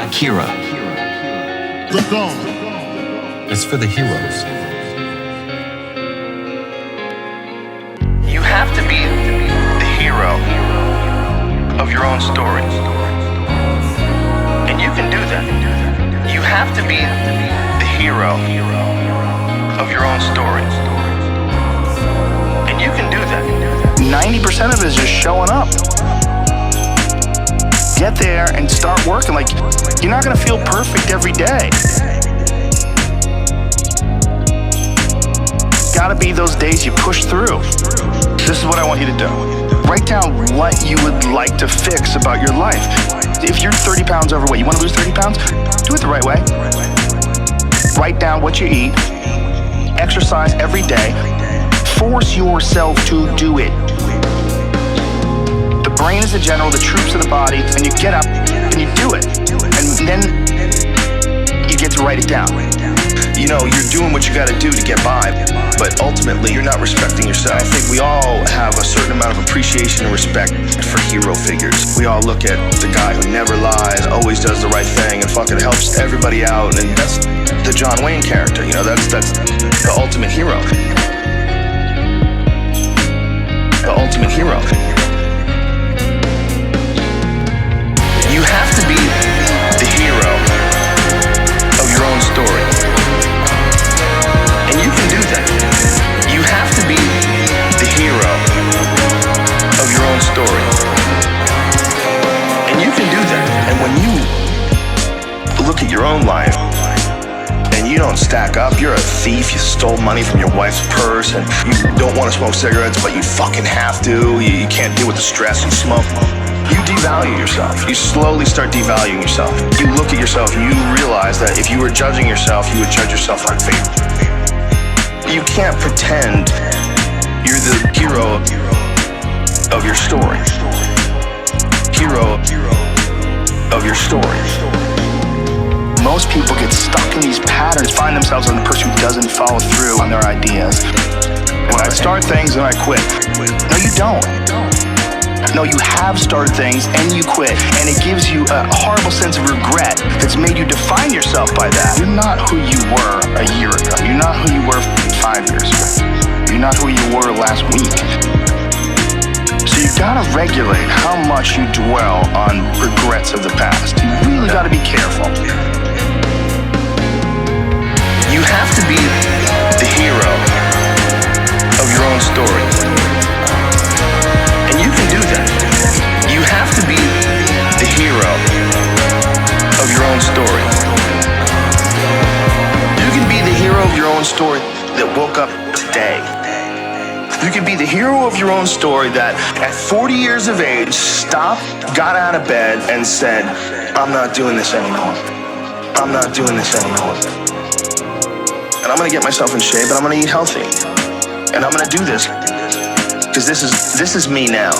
Akira. The Don. It's for the heroes. You have to be the hero of your own story. And you can do that. You have to be the hero of your own story. And you can do that. 90% of it is just showing up. Get there and start working. Like, you're not gonna feel perfect every day. Gotta be those days you push through. This is what I want you to do. Write down what you would like to fix about your life. If you're 30 pounds overweight, you wanna lose 30 pounds? Do it the right way. Write down what you eat. Exercise every day. Force yourself to do it. The brain is the general, the troops are the body, and you get up and you do it. And then you get to write it down. You know, you're doing what you gotta do to get by, but ultimately you're not respecting yourself. I think we all have a certain amount of appreciation and respect for hero figures. We all look at the guy who never lies, always does the right thing, and fucking helps everybody out, and that's the John Wayne character, you know, that's the ultimate hero. The ultimate hero. You have to be the hero of your own story. And you can do that. You have to be the hero of your own story. And you can do that. And when you look at your own life and you don't stack up, you're a thief, you stole money from your wife's purse, and you don't want to smoke cigarettes, but you fucking have to, you can't deal with the stress and smoke. You devalue yourself. You slowly start devaluing yourself. You look at yourself and you realize that if you were judging yourself, you would judge yourself unfairly. You can't pretend you're the hero of your story. Hero of your story. Most people get stuck in these patterns, find themselves in the person who doesn't follow through on their ideas. When I start things and I quit. No, you don't. No, you have started things and you quit, and it gives you a horrible sense of regret that's made you define yourself by that. You're not who you were a year ago. You're not who you were 5 years ago. You're not who you were last week. So you gotta regulate how much you dwell on regrets of the past. You really gotta be careful. You have to be the hero of your own story. And you can do that. You have to be the hero of your own story. You can be the hero of your own story that woke up today. You can be the hero of your own story that at 40 years of age stopped, got out of bed and said, I'm not doing this anymore. I'm not doing this anymore. And I'm gonna get myself in shape and I'm gonna eat healthy. And I'm gonna do this. Because this is me now.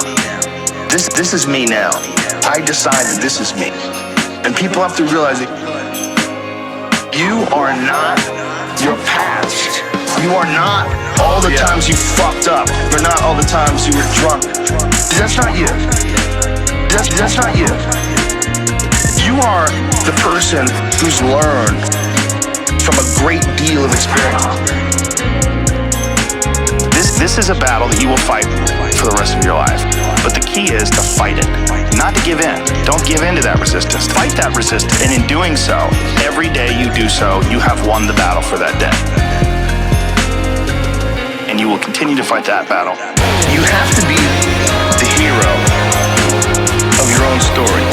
This is me now. I decide that this is me. And people have to realize that you are not your past. You are not all the times you fucked up. You're not all the times you were drunk. That's not you. That's not you. You are the person who's learned from a great deal of experience. This is a battle that you will fight for the rest of your life. But the key is to fight it, not to give in. Don't give in to that resistance. Fight that resistance. And in doing so, every day you do so, you have won the battle for that day. And you will continue to fight that battle. You have to be the hero of your own story.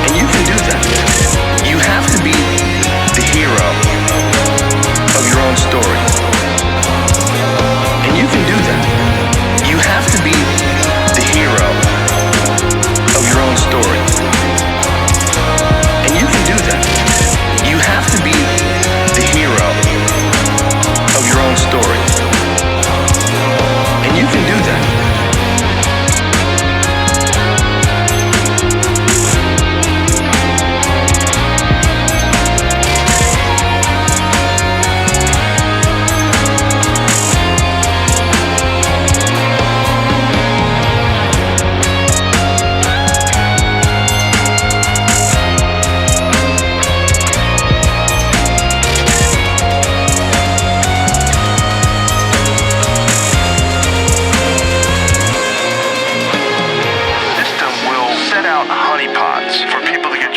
And you can do that. You have to be the hero of your own story. And you can do that. You have to be the hero of your own story. And you can do that. You have to be the hero of your own story. And you can do that.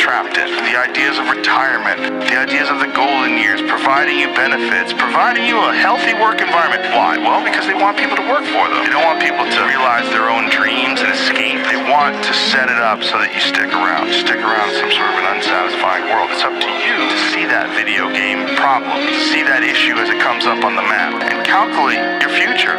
trapped in. The ideas of retirement, the ideas of the golden years, providing you benefits, providing you a healthy work environment. Why? Well, because they want people to work for them. They don't want people to realize their own dreams and escape. They want to set it up so that you stick around. Stick around in some sort of an unsatisfying world. It's up to you to see that video game problem, to see that issue as it comes up on the map, and calculate your future.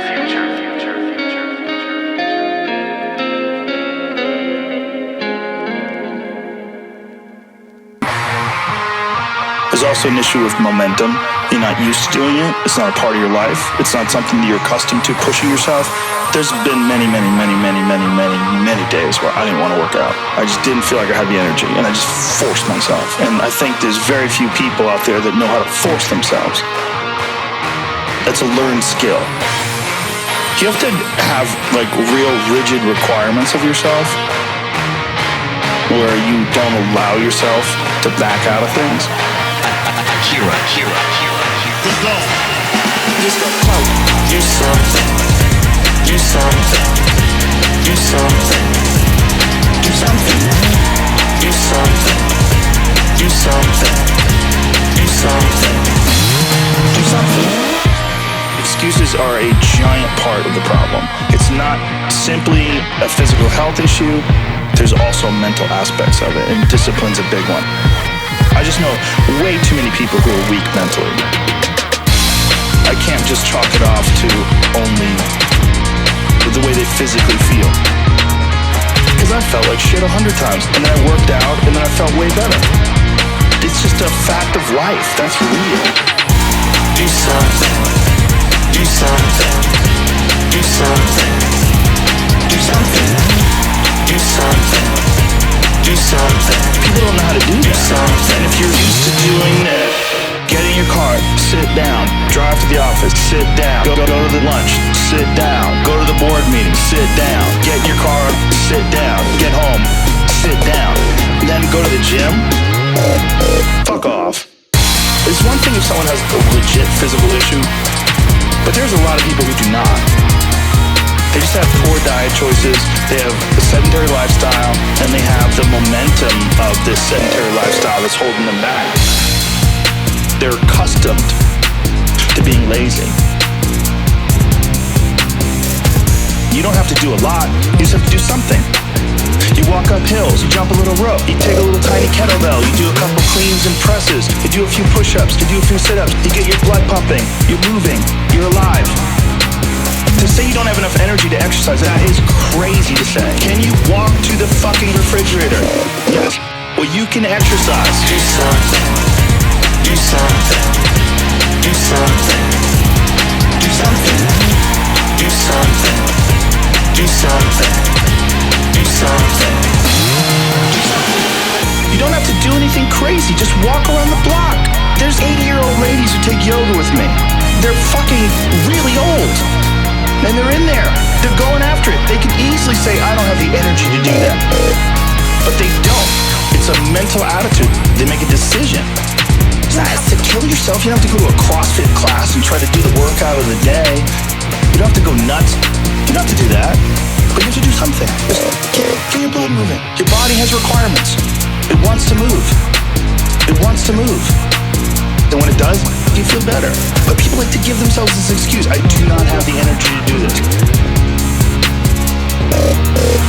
There's also an issue with momentum. You're not used to doing it. It's not a part of your life. It's not something that you're accustomed to pushing yourself. There's been many days where I didn't want to work out. I just didn't feel like I had the energy, and I just forced myself. And I think there's very few people out there that know how to force themselves. That's a learned skill. You have to have like real rigid requirements of yourself where you don't allow yourself to back out of things. Akira. The Don. Just go come, do something, do something, do something, do something, do something, do something, do something, do something. Excuses are a giant part of the problem. It's not simply a physical health issue. There's also mental aspects of it, and discipline's a big one. I just know way too many people who are weak mentally. I can't just chalk it off to only the way they physically feel. Because I felt like shit 100 times, and then I worked out, and then I felt way better. It's just a fact of life. That's real. Do something, do something, do something, do something, do something, do something. People don't know how to do that. Something. And if you're used to doing that, get in your car, sit down, drive to the office, sit down, go to the lunch, sit down, go to the board meeting, sit down, get in your car, sit down, get home, sit down, then go to the gym, fuck off. It's one thing if someone has a legit physical issue, but there's a lot of people who do not. They just have poor diet choices, they have a sedentary lifestyle, and they have the momentum of this sedentary lifestyle that's holding them back. They're accustomed to being lazy. You don't have to do a lot, you just have to do something. You walk up hills, you jump a little rope, you take a little tiny kettlebell, you do a couple cleans and presses, you do a few push-ups, you do a few sit-ups, you get your blood pumping, you're moving, you're alive. To say you don't have enough energy to exercise, that is crazy to say. Can you walk to the fucking refrigerator? Yes. Well, you can exercise. Do something, do something, do something, do something, do something, do something, do something, do something. You don't have to do anything crazy, just walk around the block. There's 80-year-old ladies who take yoga with me. They're fucking really old. And they're in there. They're going after it. They could easily say, I don't have the energy to do that. But they don't. It's a mental attitude. They make a decision. It's not to kill yourself. You don't have to go to a CrossFit class and try to do the workout of the day. You don't have to go nuts. You don't have to do that. But you have to do something. Just get your blood moving. Your body has requirements. It wants to move. It wants to move. And when it does, you feel better. But people like to give themselves this excuse. I do not have the energy to do this.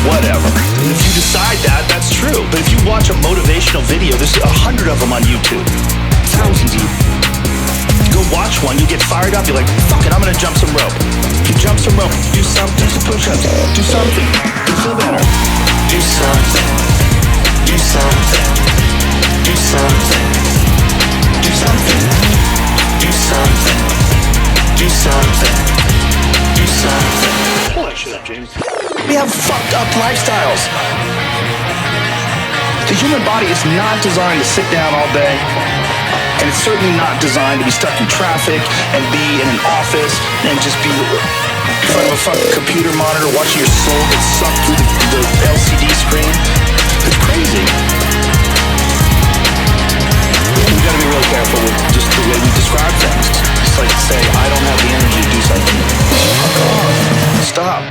Whatever. And if you decide that, that's true. But if you watch a motivational video, there's 100 of them on YouTube. Thousands even. Go watch one, you get fired up, you're like, fuck it, I'm gonna jump some rope. You jump some rope, do something, do some push-ups, do something. You feel better. Do something, do something, do something, do something, do something, do something, do something. Pull that shit up, James. We have fucked up lifestyles. The human body is not designed to sit down all day. And it's certainly not designed to be stuck in traffic and be in an office and just be in front of a fucking computer monitor watching your soul get sucked through the LCD screen. It's crazy. We gotta be really careful with just the way we describe things. It's like say, I don't have the energy to do something. Fuck off. Stop.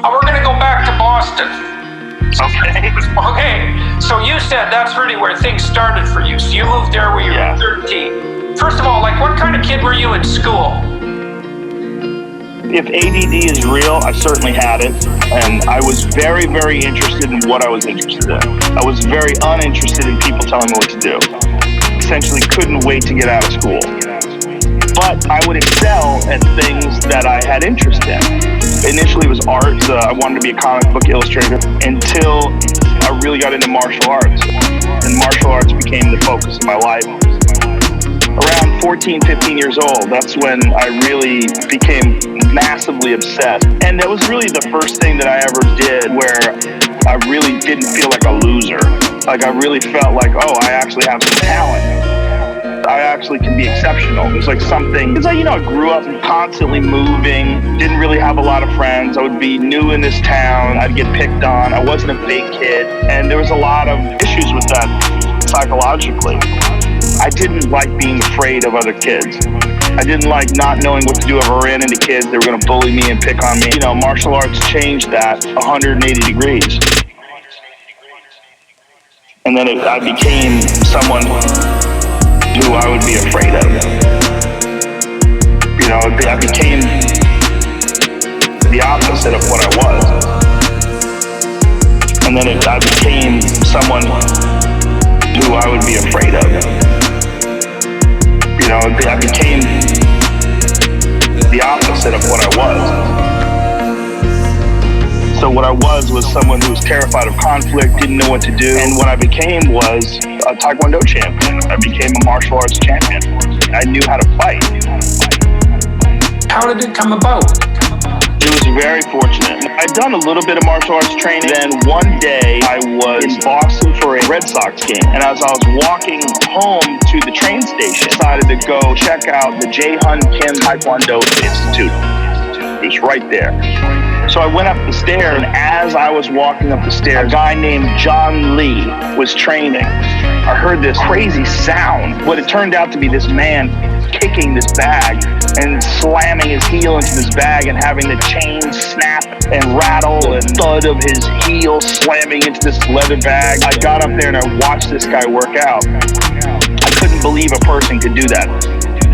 We're going to go back to Boston. Okay. Okay, so you said that's really where things started for you. So you moved there when you were 13. First of all, like, what kind of kid were you in school? If ADD is real, I certainly had it, and I was very, very interested in what I was interested in. I was very uninterested in people telling me what to do. Essentially couldn't wait to get out of school. But I would excel at things that I had interest in. Initially it was art. I wanted to be a comic book illustrator until I really got into martial arts. And martial arts became the focus of my life. Around 14, 15 years old, that's when I really became massively obsessed. And that was really the first thing that I ever did where I really didn't feel like a loser. Like I really felt like, oh, I actually have some talent. I actually can be exceptional. It was like something, because I grew up constantly moving, didn't really have a lot of friends. I would be new in this town. I'd get picked on. I wasn't a big kid. And there was a lot of issues with that psychologically. I didn't like being afraid of other kids. I didn't like not knowing what to do if I ran into kids. They were going to bully me and pick on me. Martial arts changed that 180 degrees. And then I became someone who I would be afraid of. I became the opposite of what I was. And then I became someone who I would be afraid of. I became the opposite of what I was. So what I was someone who was terrified of conflict, didn't know what to do. And what I became was a Taekwondo champion. I became a martial arts champion. I knew how to fight. How did it come about? It was very fortunate. I'd done a little bit of martial arts training. Then one day I was in Boston for a Red Sox game. And as I was walking home to the train station, I decided to go check out the Jae-Hun Kim Taekwondo Institute. It was right there. So I went up the stairs, and as I was walking up the stairs, a guy named John Lee was training. I heard this crazy sound. What it turned out to be this man kicking this bag and slamming his heel into this bag and having the chain snap and rattle and thud of his heel slamming into this leather bag. I got up there and I watched this guy work out. I couldn't believe a person could do that.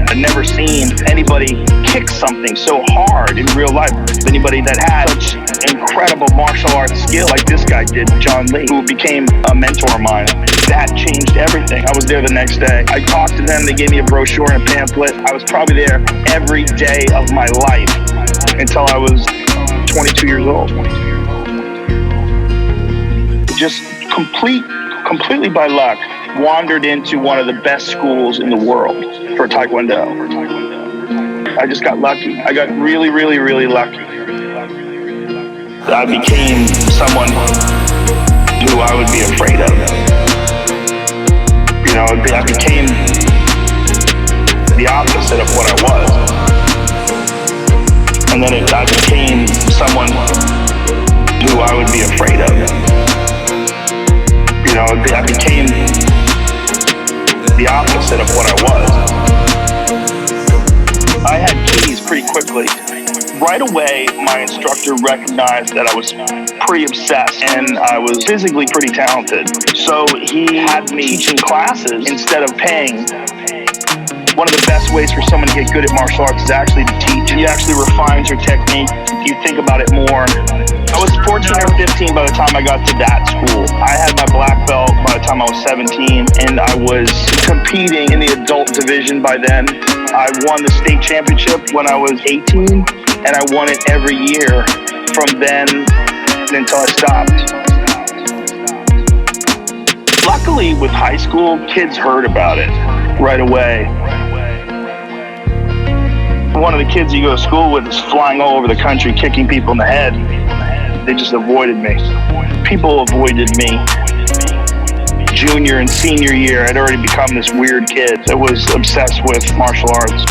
I'd never seen anybody kick something so hard in real life. Anybody that had such incredible martial arts skill like this guy did, John Lee, who became a mentor of mine. That changed everything. I was there the next day. I talked to them. They gave me a brochure and a pamphlet. I was probably there every day of my life until I was 22 years old. Just completely by luck, wandered into one of the best schools in the world for Taekwondo. I just got lucky. I got really, really, really lucky. I became someone who I would be afraid of. I became the opposite of what I was. And then I became someone who I would be afraid of. I became the opposite of what I was. I had keys pretty quickly. Right away, my instructor recognized that I was pretty obsessed and I was physically pretty talented. So he had me teaching classes instead of paying. One of the best ways for someone to get good at martial arts is actually to teach. You actually refine your technique. You think about it more. I was 14 or 15 by the time I got to that school. I had my black belt by the time I was 17, and I was competing in the adult division by then. I won the state championship when I was 18, and I won it every year from then until I stopped. Luckily, with high school, kids heard about it right away. One of the kids you go to school with is flying all over the country, kicking people in the head. They just avoided me. People avoided me. Junior and senior year, I'd already become this weird kid that was obsessed with martial arts.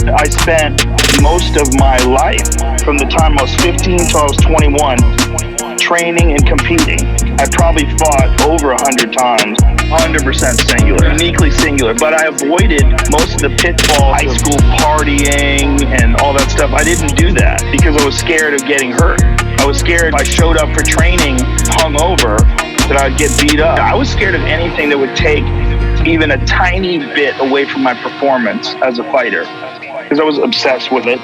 I spent most of my life, from the time I was 15 till I was 21, training and competing. I probably fought over 100 times. 100% singular, uniquely singular. But I avoided most of the pitfalls, high school partying and all that stuff. I didn't do that because I was scared of getting hurt. I was scared if I showed up for training hungover that I'd get beat up. I was scared of anything that would take even a tiny bit away from my performance as a fighter because I was obsessed with it.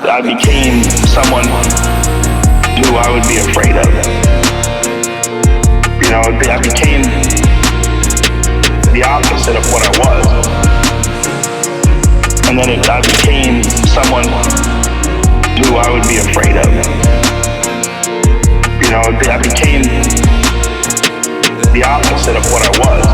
I became someone who I would be afraid of. You know, I became the opposite of what I was. And then I became someone who I would be afraid of. You know, I became the opposite of what I was.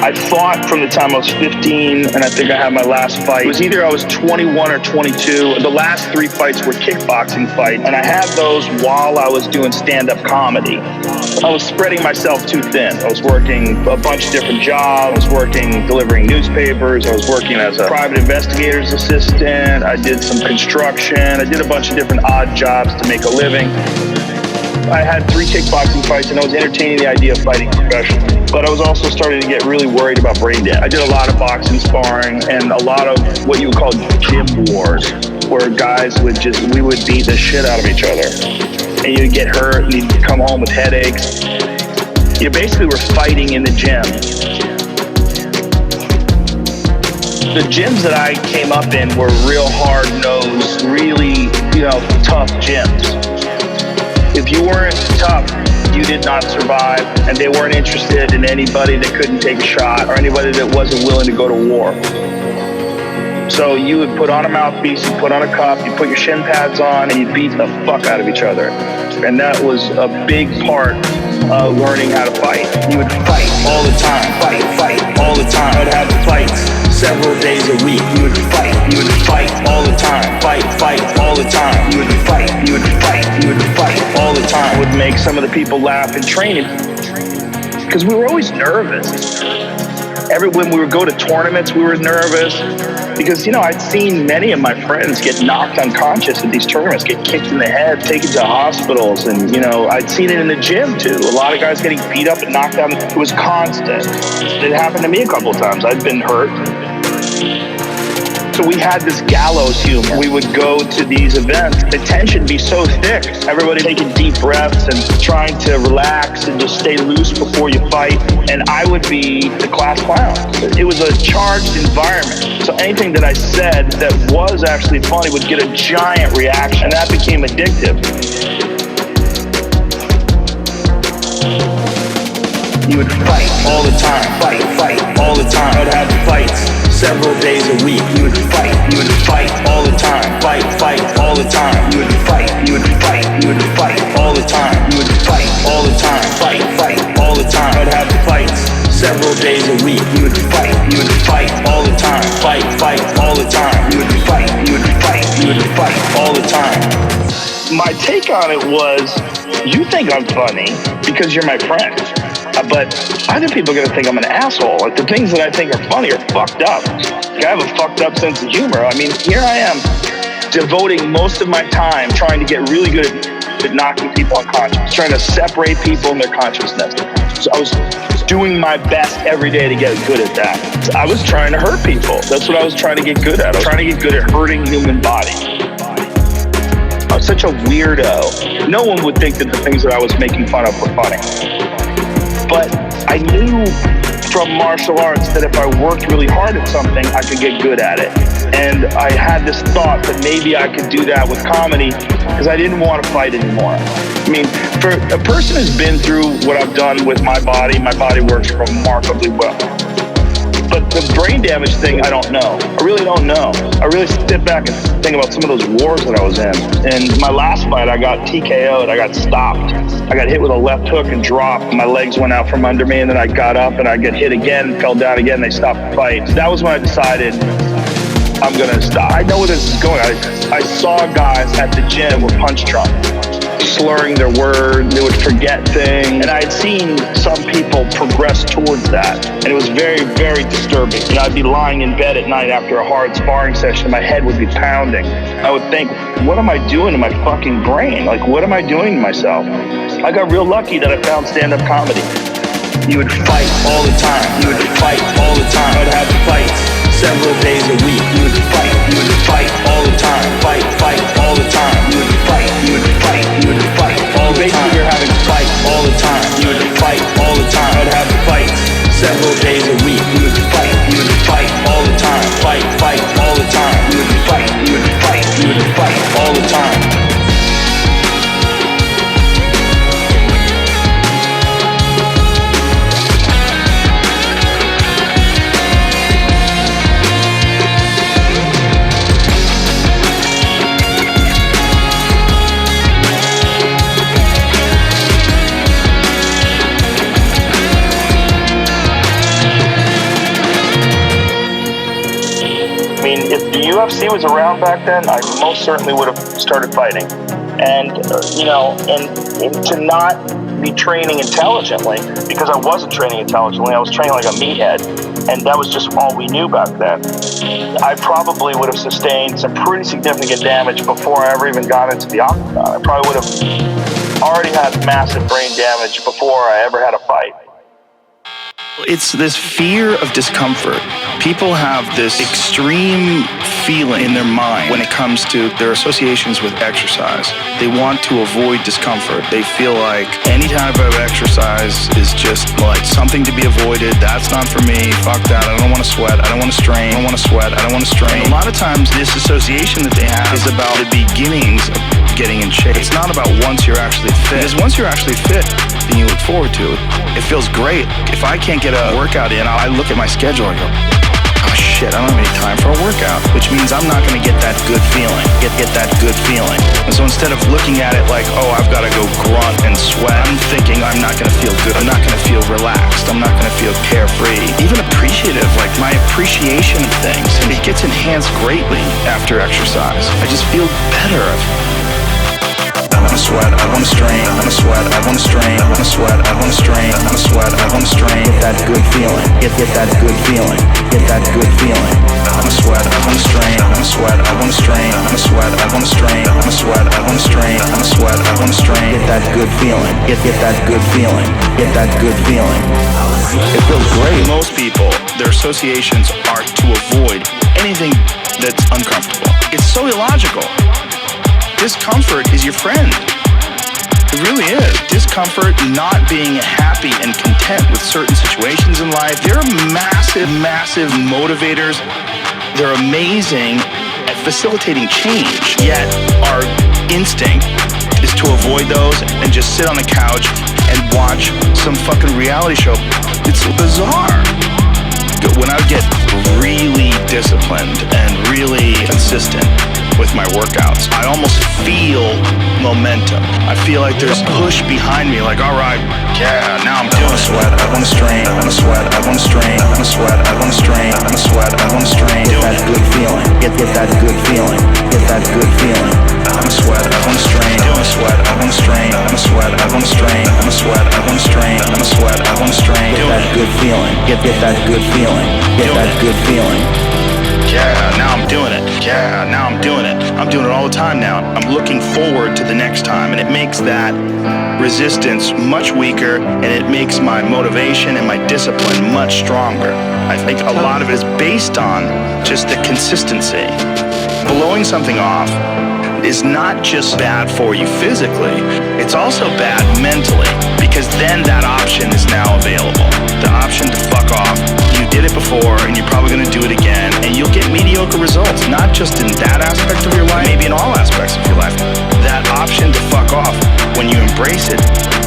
I fought from the time I was 15, and I think I had my last fight. It was either I was 21 or 22. The last 3 fights were kickboxing fights, and I had those while I was doing stand-up comedy. I was spreading myself too thin. I was working a bunch of different jobs. I was working delivering newspapers. I was working as a private investigator's assistant. I did some construction. I did a bunch of different odd jobs to make a living. I had 3 kickboxing fights, and I was entertaining the idea of fighting professionally. But I was also starting to get really worried about brain damage. I did a lot of boxing sparring and a lot of what you would call gym wars, where guys we would beat the shit out of each other. And you'd get hurt, and you'd come home with headaches. You basically were fighting in the gym. The gyms that I came up in were real hard-nosed, really, tough gyms. If you weren't tough, you did not survive, and they weren't interested in anybody that couldn't take a shot or anybody that wasn't willing to go to war. So you would put on a mouthpiece, you put on a cup, you put your shin pads on, and you beat the fuck out of each other. And that was a big part of learning how to fight. You would fight all the time, fight all the time. I would have fights several days a week. You would fight all the time, fight all the time. You would fight all the time. It would make some of the people laugh in training because we were always nervous. When we would go to tournaments, we were nervous because, I'd seen many of my friends get knocked unconscious at these tournaments, get kicked in the head, taken to hospitals. And, I'd seen it in the gym too. A lot of guys getting beat up and knocked out. It was constant. It happened to me a couple of times. I'd been hurt. So we had this gallows humor. We would go to these events. The tension would be so thick. Everybody taking deep breaths and trying to relax and just stay loose before you fight. And I would be the class clown. It was a charged environment. So anything that I said that was actually funny would get a giant reaction. And that became addictive. You would fight all the time, fight all the time. I'd have fights several days a week. You would fight all the time, fight all the time. You would fight all the time. You would fight all the time, fight all the time. I'd have fights several days a week. You would fight all the time, fight all the time. You would fight all the time. My take on it was, you think I'm funny because you're my friend. But other people are going to think I'm an asshole. Like, the things that I think are funny are fucked up. I have a fucked up sense of humor. I mean, here I am devoting most of my time trying to get really good at knocking people unconscious, trying to separate people in their consciousness. So I was doing my best every day to get good at that. I was trying to hurt people. That's what I was trying to get good at. I was trying to get good at hurting human bodies. I was such a weirdo. No one would think that the things that I was making fun of were funny. But I knew from martial arts that if I worked really hard at something, I could get good at it. And I had this thought that maybe I could do that with comedy because I didn't want to fight anymore. I mean, for a person who's been through what I've done with my body works remarkably well. But the brain damage thing, I don't know. I really don't know. I really sit back and think about some of those wars that I was in. And my last fight, I got TKO'd. I got stopped. I got hit with a left hook and dropped. My legs went out from under me, and then I got up and I got hit again, fell down again. They stopped the fight. So that was when I decided I'm gonna stop. I know where this is going. I saw guys at the gym with punch drunk, slurring their words, they would forget things. And I had seen some people progress towards that. And it was very, very disturbing. And I'd be lying in bed at night after a hard sparring session, my head would be pounding. I would think, what am I doing to my fucking brain? Like, what am I doing to myself? I got real lucky that I found stand-up comedy. You would fight all the time. You would fight all the time. I would have fights several days a week. You would fight all the time. Fight all the time. You would fight all the time. Basically, you're having fights all the time. You would fight all the time. I would have fights several days a week. You would fight all the time. Fight all the time. You would fight all the time. If the UFC was around back then, I most certainly would have started fighting. And, and to not be training intelligently, because I wasn't training intelligently, I was training like a meathead, and that was just all we knew back then. I probably would have sustained some pretty significant damage before I ever even got into the octagon. I probably would have already had massive brain damage before I ever had a fight. It's this fear of discomfort. People have this extreme feeling in their mind when it comes to their associations with exercise. They want to avoid discomfort. They feel like any type of exercise is just like something to be avoided. That's not for me. Fuck that. I don't want to sweat. I don't want to strain. I don't want to sweat. I don't want to strain. And a lot of times this association that they have is about the beginnings of getting in shape. It's not about once you're actually fit. Because once you're actually fit, then you look forward to it. It feels great. If I can't get a workout in, I look at my schedule and go, oh shit, I don't have any time for a workout, which means I'm not going to get that good feeling, get that good feeling. And so instead of looking at it like, oh, I've got to go grunt and sweat, I'm thinking I'm not going to feel good, I'm not going to feel relaxed, I'm not going to feel carefree, even appreciative, like my appreciation of things. And it gets enhanced greatly after exercise. I just feel better. I want to sweat, I want to strain, I want to sweat, I want to strain, I want to sweat, I want to strain, I want to sweat, I want to strain. Get that good feeling, get that good feeling, get that good feeling. I want to sweat, I want to strain, I want to sweat, I want to strain, I want to sweat, I want to strain, I want to sweat, I want to strain, I want to sweat, I want to strain. Get that good feeling, get that good feeling, get that good feeling. It feels great. Most people, their associations are to avoid anything that's uncomfortable. It's so illogical. Discomfort is your friend. It really is. Discomfort, not being happy and content with certain situations in life, they're massive, massive motivators. They're amazing at facilitating change. Yet our instinct is to avoid those and just sit on the couch and watch some fucking reality show. It's bizarre. When I get really disciplined and really consistent with my workouts, I almost feel momentum. I feel like there's a push behind me, like, all right, yeah, now I'm doing it. I want to sweat, I want to strain, I want to sweat, I want to strain, I want to sweat, I want to strain, I want to sweat, I want to strain. Get that good feeling, get that good feeling, get that good feeling. I want to sweat, I want to strain, I want to sweat, I want to strain, I want to sweat, I want to strain, I want to sweat, I want to strain, I want to sweat, I want to strain. Get that good feeling, get that good feeling, get that good feeling. Yeah, now I'm doing it. Yeah, now I'm doing it. I'm doing it all the time now. I'm looking forward to the next time, and it makes that resistance much weaker, and it makes my motivation and my discipline much stronger. I think a lot of it is based on just the consistency. Blowing something off is not just bad for you physically, it's also bad mentally, because then that option is now available. The option to fuck off. You did it before, and you're probably going to do it again, and you'll get mediocre results, not just in that aspect of your life, maybe in all aspects of your life. That option to fuck off, when you embrace it,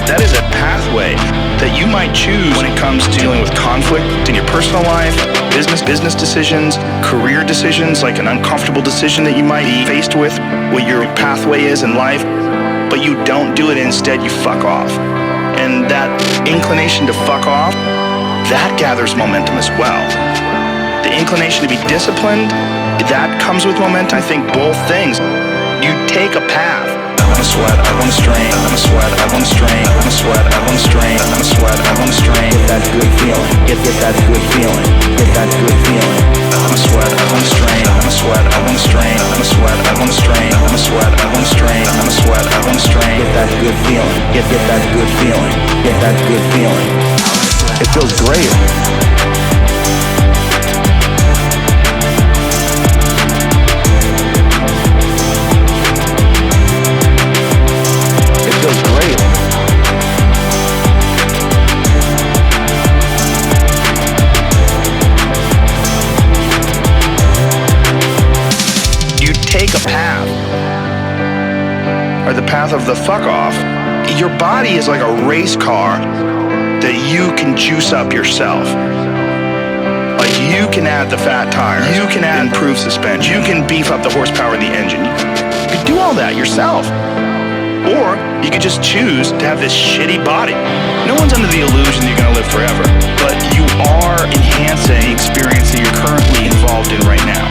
that is a pathway that you might choose when it comes to dealing with conflict in your personal life, business decisions, career decisions, like an uncomfortable decision that you might be faced with, what your pathway is in life, but you don't do it. Instead, you fuck off. And that inclination to fuck off, that gathers momentum as well. The inclination to be disciplined, that comes with momentum. I think both things. You take a path. I wanna sweat, I wanna strain, I wanna sweat, I wanna strain, I wanna sweat, I wanna strain, I wanna sweat, I wanna strain. Get that good feeling, get that good feeling, get that good feeling. I wanna sweat, I wanna strain, I wanna sweat, I wanna strain, I wanna sweat, I wanna strain, I wanna sweat, I wanna strain, I wanna sweat, I wanna strain. Get that good feeling, get that good feeling, get that good feeling. It feels great. Take a path, or the path of the fuck off. Your body is like a race car that you can juice up yourself. Like you can add the fat tires, you can add improved suspension, you can beef up the horsepower of the engine. You can do all that yourself. Or you could just choose to have this shitty body. No one's under the illusion that you're gonna live forever, but you are enhancing the experience that you're currently involved in right now.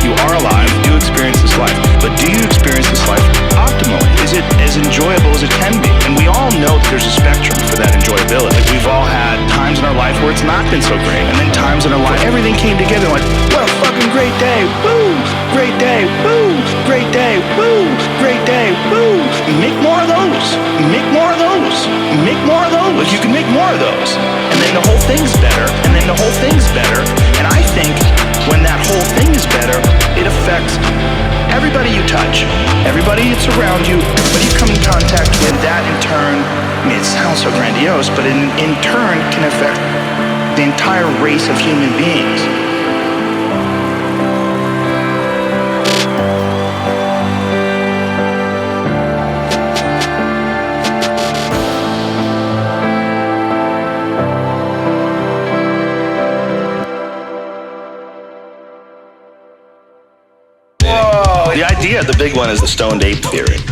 You are alive, you do experience this life, but do you experience this life optimally? Is it as enjoyable as it can be? And we all know that there's a spectrum for that enjoyability. Like we've all had times in our life where it's not been so great, and then times in our life everything came together like, what a fucking great day, woo! Great day, woo! Great day, woo! Great day, woo! Make more of those! Make more of those! Make more of those! You can make more of those. And then the whole thing's better, and then the whole thing's better. And I think when that whole thing is better, it affects everybody you touch, everybody that's around you, everybody you come in contact with. That in turn, I mean, it sounds so grandiose, but in turn can affect the entire race of human beings. The big one is the stoned ape theory.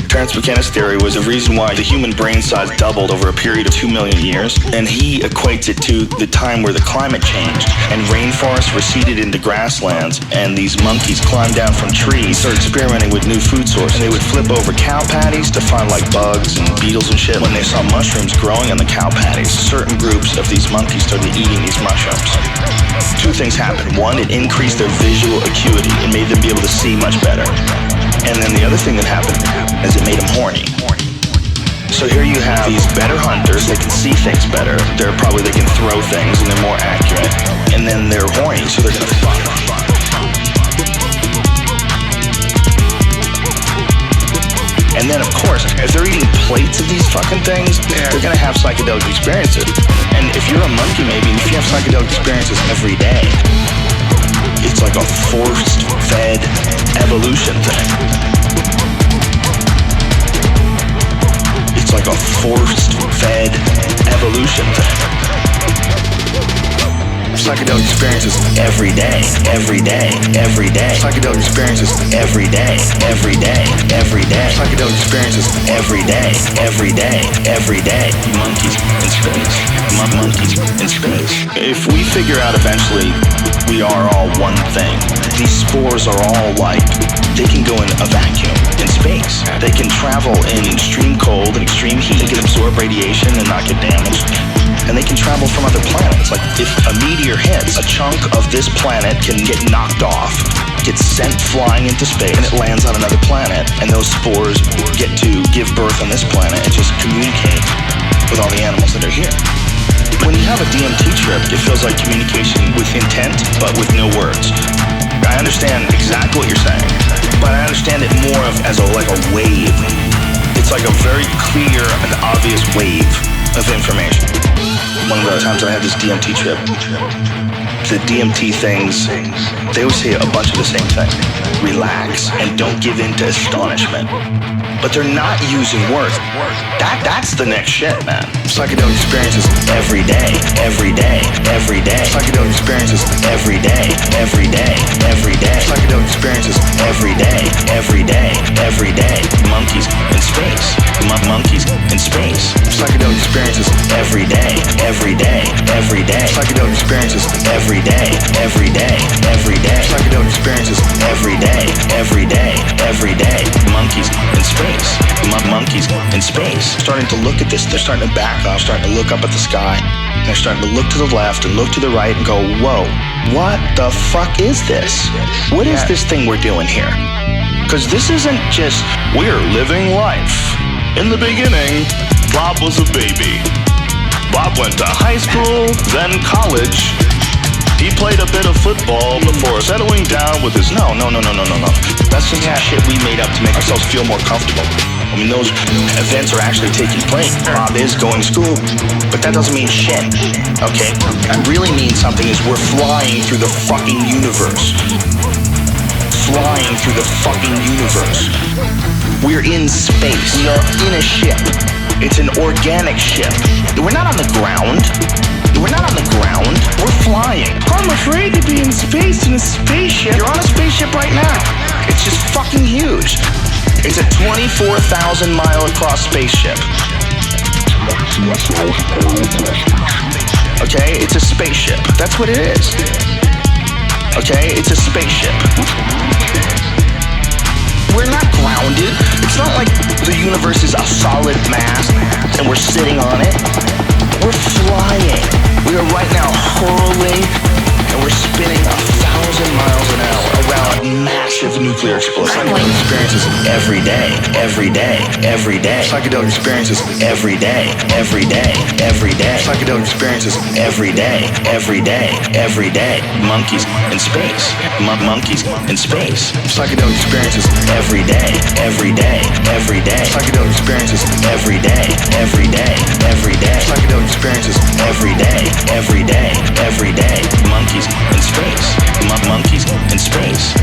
Terence McKenna's theory was the reason why the human brain size doubled over a period of 2 million years, and he equates it to the time where the climate changed and rainforests receded into grasslands, and these monkeys climbed down from trees, started experimenting with new food sources. And they would flip over cow patties to find like bugs and beetles and shit. When they saw mushrooms growing on the cow patties, certain groups of these monkeys started eating these mushrooms. Two things happened. One, it increased their visual acuity and made them be able to see much better. And then the other thing that happened is it made them horny. So here you have these better hunters, they can see things better, they can throw things and they're more accurate, and then they're horny, so they're gonna fuck. And then of course, if they're eating plates of these fucking things, they're gonna have psychedelic experiences. And if you're a monkey maybe, if you have psychedelic experiences every day, it's like a force-fed evolution thing. It's like a force-fed evolution thing. Psychedelic experiences every day, every day, every day. Psychedelic experiences every day, every day, every day. Psychedelic experiences every day, every day, every day. Monkeys in space. Monkeys in space. If we figure out eventually we are all one thing, these spores are all like, they can go in a vacuum in space. They can travel in extreme cold and extreme heat. They can absorb radiation and not get damaged. and they can travel from other planets. Like if a meteor hits, a chunk of this planet can get knocked off, gets sent flying into space, and it lands on another planet, and those spores get to give birth on this planet and just communicate with all the animals that are here. When you have a DMT trip, it feels like communication with intent, but with no words. I understand exactly what you're saying, but I understand it more as like a wave. It's like a very clear and obvious wave of information. One of the times I had this DMT trip, the DMT things, they always say a bunch of the same thing. Relax and don't give in to astonishment. But they're not using words. That's the next shit, man. Psychedelic experiences every day, every day, every day. Psychedelic experiences every day, every day, every day. Psychedelic experiences every day, every day, every day. Monkeys in space, monkeys in space. Psychedelic experiences every day, every day, every day. Psychedelic experiences every day, every day, every day. Psychedelic experiences every day, every day, every day. Monkeys in space. Monkeys in space. Starting to look at this, they're starting to back off, starting to look up at the sky. They're starting to look to the left and look to the right and go, whoa, what the fuck is this? What is this thing we're doing here? Because this isn't just, we're living life. In the beginning, Bob was a baby. Bob went to high school, then college. He played a bit of football before settling down with his... No. That's just shit we made up to make ourselves feel more comfortable. I mean, those events are actually taking place. Bob is going to school, but that doesn't mean shit, okay? What really means something is we're flying through the fucking universe. Flying through the fucking universe. We're in space. We are in a ship. It's an organic ship. We're not on the ground. We're not on the ground. We're flying. I'm afraid to be in space in a spaceship. You're on a spaceship right now. It's just fucking huge. It's a 24,000 mile across spaceship. Okay, it's a spaceship. That's what it is. Okay, it's a spaceship. We're not grounded. It's not like the universe is a solid mass and we're sitting on it. We're flying. We are right now hurling and we're spinning 1,000 miles an hour around a massive nuclear explosion. Psychedelic experiences every day, every day, every day. Psychedelic experiences every day, every day, every day. Psychedelic experiences every day, every day, every day. Monkeys in space, monkeys in space. Psychedelic experiences every day, every day, every day. Psychedelic experiences every day, every day, every day. Psychedelic experiences every day, every day, every day. Monkeys in space, monkeys in space.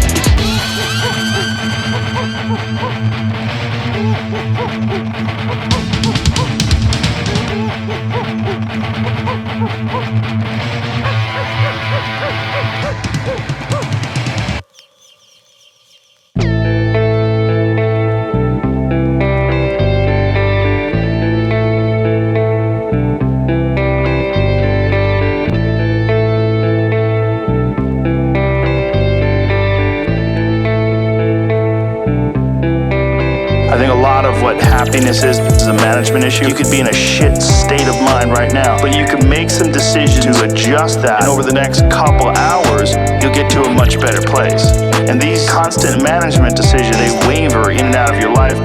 What happiness is a management issue. You could be in a shit state of mind right now, but you can make some decisions to adjust that, and over the next couple hours, you'll get to a much better place. And these constant management decisions, they waver in and out of your life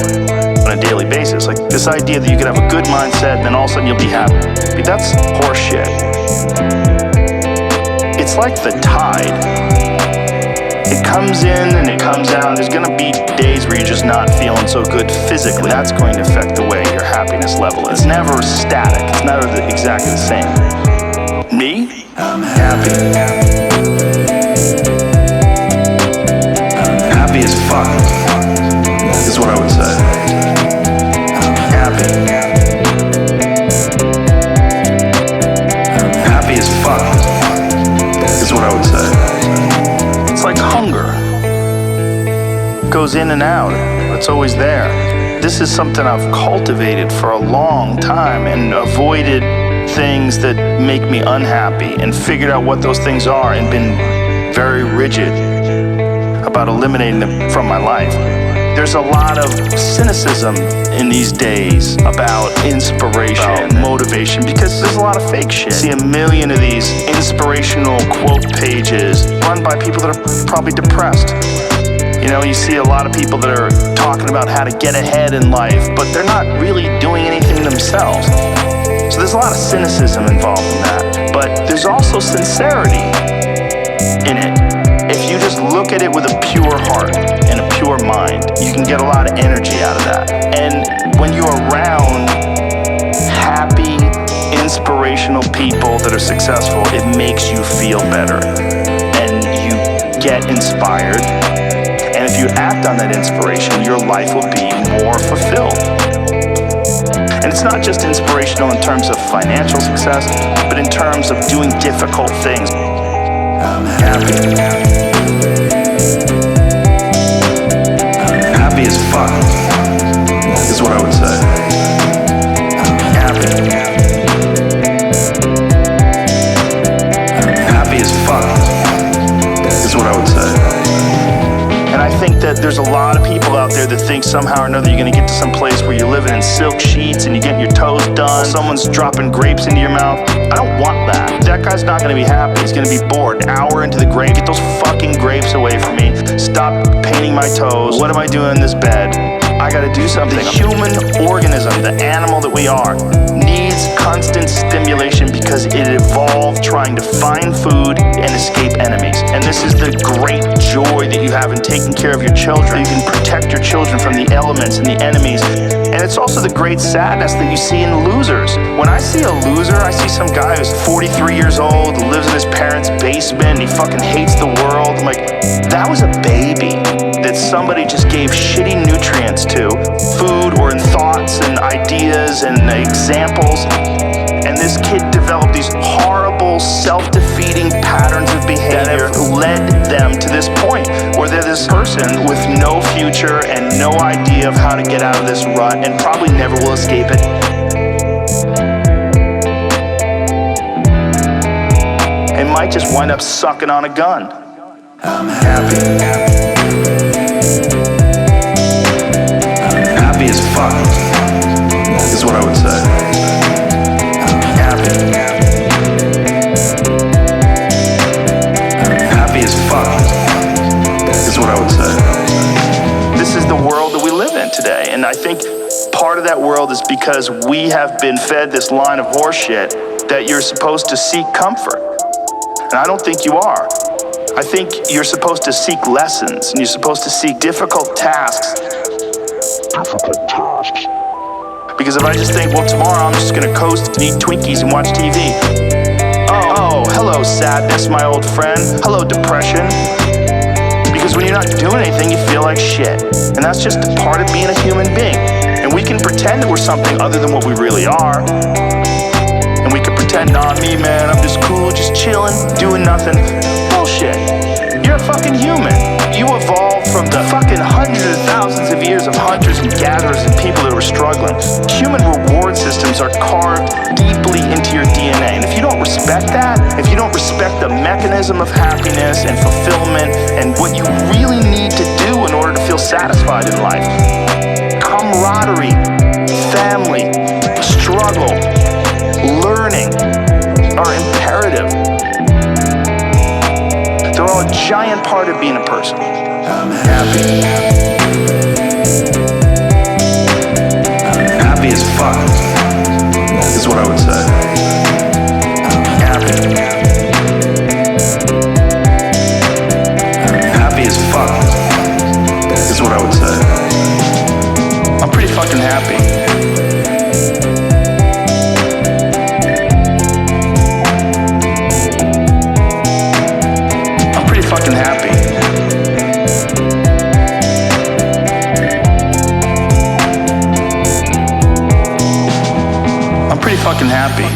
on a daily basis. Like this idea that you could have a good mindset and then all of a sudden you'll be happy. But that's horseshit. It's like the tide. It comes in and it comes out. There's gonna be days where you're just not feeling so good physically. That's going to affect the way your happiness level is. It's never static. It's never exactly the same. Me? I'm happy. Happy as fuck is what I would say. Happy. Happy as fuck is what I would say. It's like hunger. It goes in and out. It's always there. This is something I've cultivated for a long time and avoided things that make me unhappy and figured out what those things are and been very rigid about eliminating them from my life. There's a lot of cynicism in these days about inspiration, motivation, because there's a lot of fake shit. See a million of these inspirational quote pages run by people that are probably depressed. You know, you see a lot of people that are talking about how to get ahead in life, but they're not really doing anything themselves. So there's a lot of cynicism involved in that. But there's also sincerity in it. If you just look at it with a pure heart and a pure mind, you can get a lot of energy out of that. And when you're around happy, inspirational people that are successful, it makes you feel better. And you get inspired. And if you act on that inspiration, your life will be more fulfilled. And it's not just inspirational in terms of financial success, but in terms of doing difficult things. I'm happy. Happy as fuck, is what I would say. I'm happy. Happy as fuck, is what I would say. And I think that there's a lot of people out there that think somehow or another you're gonna get to some place where you're living in silk sheets and you're getting your toes done, someone's dropping grapes into your mouth. I don't want that. That guy's not gonna be happy. He's gonna be bored. An hour into the grape, get those fucking grapes away from me. Stop painting my toes. What am I doing in this bed? I gotta do something. The human organism, the animal that we are, needs constant stimulation because it evolved trying to find food and escape enemies. And this is the great joy that you have in taking care of your children. You can protect your children from the elements and the enemies. And it's also the great sadness that you see in losers. When I see a loser, I see some guy who's 43 years old, who lives in his parents' basement, and he fucking hates the world. I'm like, that was a baby that somebody just gave shitty nutrients to, food or in thoughts and ideas and examples. And this kid developed these horrible, self-defeating patterns of behavior that have led them to this point where they're this person with no future and no idea of how to get out of this rut and probably never will escape it. And might just wind up sucking on a gun. I'm happy. Happy as fuck, is what I would say. I'm happy. Happy as fuck, is what I would say. This is the world that we live in today, and I think part of that world is because we have been fed this line of horseshit that you're supposed to seek comfort. And I don't think you are. I think you're supposed to seek lessons, and you're supposed to seek difficult tasks. Because if I just think, well, tomorrow I'm just gonna coast and eat Twinkies and watch TV. Oh, hello sadness, my old friend. Hello depression. Because when you're not doing anything, you feel like shit. And that's just a part of being a human being. And we can pretend that we're something other than what we really are. And we can pretend, nah, me, man, I'm just cool, just chilling, doing nothing. Bullshit. You're a fucking human. You evolved from the fucking hundreds of thousands of years of hunters and gatherers and people that were struggling. Human reward systems are carved deeply into your DNA. And if you don't respect that, if you don't respect the mechanism of happiness and fulfillment and what you really need to do in order to feel satisfied in life, camaraderie, family, struggle, learning are imperative. They're all a giant part of being a person. I'm happy. I'm happy as fuck, is what I would say. I'm happy. I'm happy as fuck, is what I would say. I'm pretty fucking happy. Fucking happy. I'm pretty fucking happy.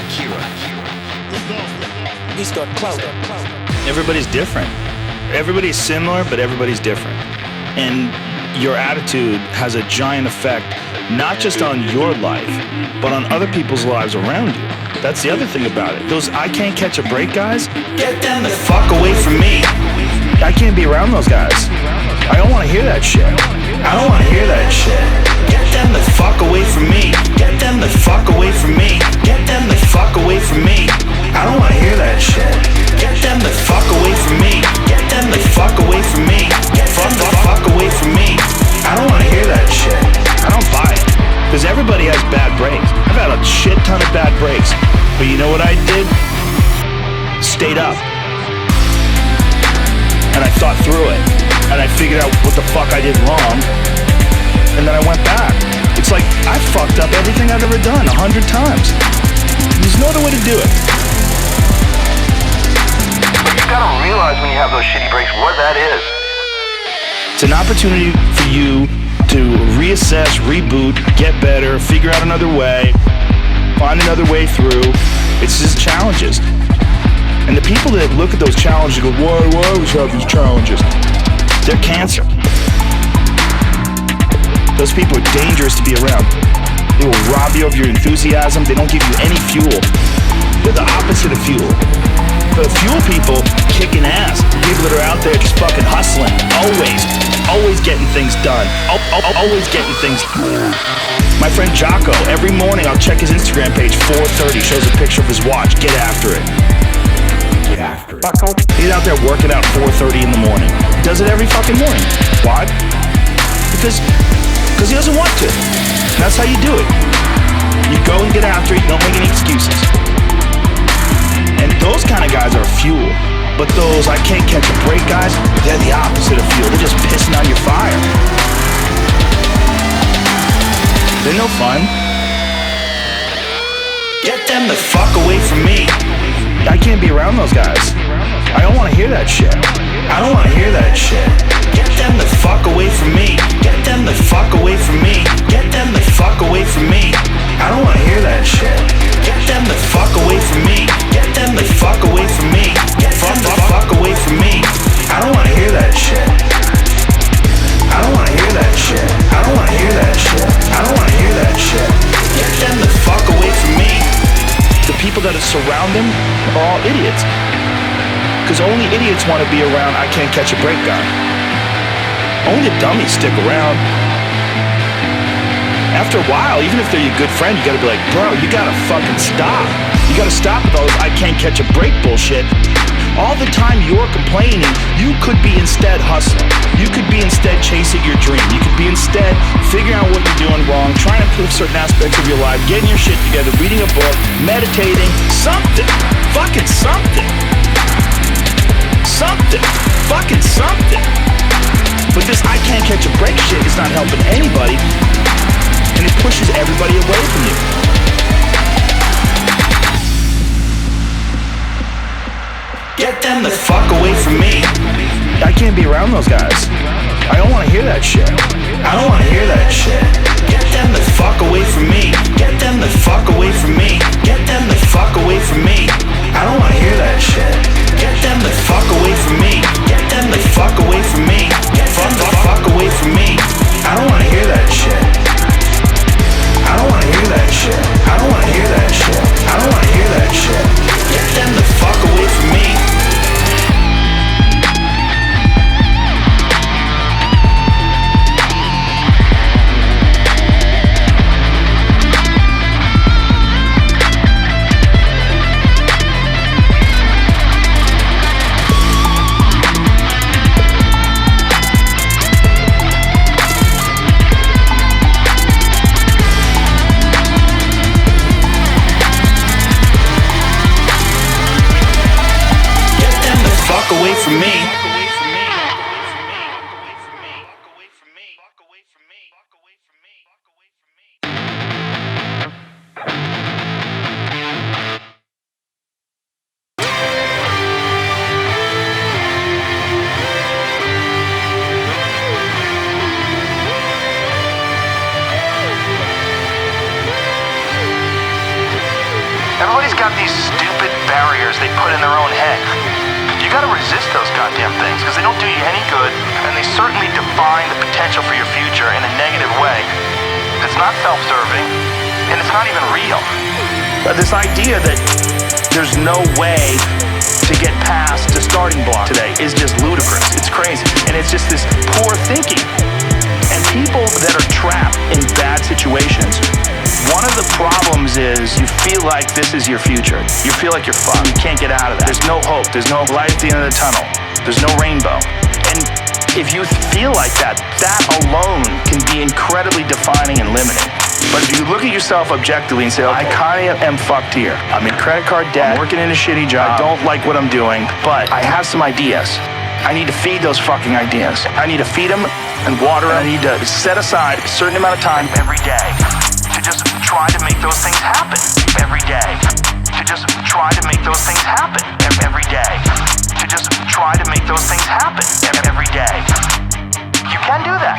Akira. He's got clout. Everybody's different. Everybody's similar, but everybody's different. And your attitude has a giant effect, not just on your life, but on other people's lives around you. That's the other thing about it. Those I can't catch a break guys, get them the fuck away from me. I can't be around those guys. I don't want to hear that shit. I don't want to hear that shit. Get them the fuck away from me. Get them the fuck away from me. Get them the fuck away from me. I don't want to hear that shit. Get them the fuck away from me. Get them the fuck away from me. Get the fuck away from me. I don't want to hear that shit. I don't buy it. Because everybody has bad breaks. I've had a shit ton of bad breaks. But you know what I did? Stayed up. And I thought through it. And I figured out what the fuck I did wrong. And then I went back. It's like, I fucked up everything I've ever done 100 times. There's no other way to do it. But you gotta realize when you have those shitty breaks what that is. It's an opportunity for you to reassess, reboot, get better, figure out another way, find another way through. It's just challenges. And the people that look at those challenges go, why do I always have these challenges? They're cancer. Those people are dangerous to be around. They will rob you of your enthusiasm. They don't give you any fuel. They're the opposite of fuel. The fuel people kicking ass. People that are out there just fucking hustling. Always getting things done. Always getting things done. My friend Jocko, every morning I'll check his Instagram page, 4:30, shows a picture of his watch. Get after it. Get after it. He's out there working out 4:30 in the morning. Does it every fucking morning. Why? Because he doesn't want to. That's how you do it. You go and get after it, you don't make any excuses. And those kind of guys are fuel. But those I can't catch a break guys, they're the opposite of fuel. They're just pissing on your fire. They're no fun. Get them the fuck away from me. I can't be around those guys. I don't want to hear that shit. I don't want to hear that shit. Get them the fuck away from me. Get them the fuck away from me. Get them the fuck away from me. I don't want to hear that shit. Get them the fuck away from me. Get them the fuck away from me. Get the fuck away from me. I don't want to hear that shit. I don't want to hear that shit. I don't want to hear that shit. I don't want to hear that shit. Get them the fuck away from me. The people that surround them are all idiots. Because only idiots want to be around I can't catch a break guy. Only the dummies stick around. After a while, even if they're your good friend, you gotta be like, bro, you gotta fucking stop. You gotta stop with all this I can't catch a break bullshit. All the time you're complaining, you could be instead hustling. You could be instead chasing your dream. You could be instead figuring out what you're doing wrong, trying to improve certain aspects of your life, getting your shit together, reading a book, meditating, something. Fucking something. Something. Fucking something. But this I can't catch a break shit is not helping anybody, and it pushes everybody away from you. Get them the fuck away from me. I can't be around those guys. I don't want to hear that shit. I don't want to hear that shit. Get them the fuck away from me. Get them the fuck away from me. Get them the fuck away from me. I don't want to hear that shit. Get them the fuck away from me. Get them the fuck away from me. Get the fuck away from me. I don't want to hear that shit. I don't want to hear that shit. I don't want to hear that shit. I don't want to hear that shit. Get them the fuck away from me. Away from me. Everybody's got these stupid barriers they put in their own head. You gotta resist those goddamn things. It's not self-serving, and it's not even real. This idea that there's no way to get past the starting block today is just ludicrous. It's crazy. And it's just this poor thinking. And people that are trapped in bad situations, one of the problems is you feel like this is your future. You feel like you're fucked. You can't get out of that. There's no hope. There's no light at the end of the tunnel. There's no rainbow. And if you feel like that, that alone can be incredibly defining and limiting. But if you look at yourself objectively and say, I kind of am fucked here. I'm in credit card debt. I'm working in a shitty job. I don't like what I'm doing, but I have some ideas. I need to feed those fucking ideas. I need to feed them and water them. I need to set aside a certain amount of time every day to just try to make those things happen every day. To just try to make those things happen every day. To just try to make those things happen every day. You can do that.